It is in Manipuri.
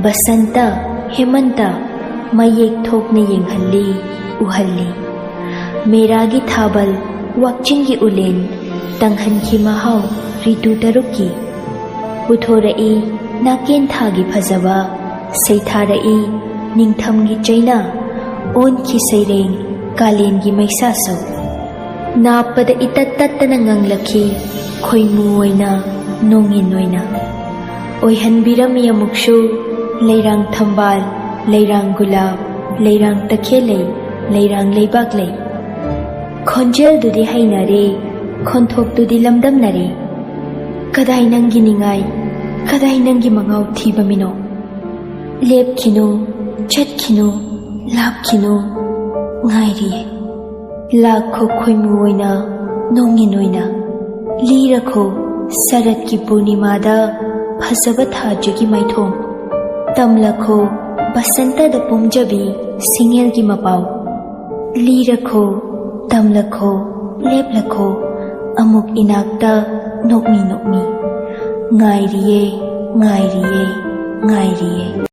बसंता हेमंता मयेक थोकने येंहल्ली उहल्ली मेरागी थाबल वाकचिंगी उलेन तंगहनखी महाव ऋतु तरुकी पुथोरई नाकेन थागी फजबा सैथारई निंगथमगी चैना ओनखी सैरें कालेनगी मैसासौ नापद इतत तत्तना nganglaki khoimu oina nongin oina oihanbirami amukshu leirang thambal leirang gulab leirang takhelei leirang leibak lei khonjel dudi hainare khonthok dudi lamdam nare kadai nangi ningai kadai nangi mangau thibamino lepkhino chatkhino lapkhino ngairi लाखो खोइमु ओइना नोंगिन ओइना लीरखो सरत की पूर्णिमादा फजब थाजुगी मैथों तमलखो बसंत द पुंजबी सिंगेल की मपाव लीरखो तमलखो लेपलखो अमुक इनाकता नोकमी नोकमी गायरिये गायरिये गायरिये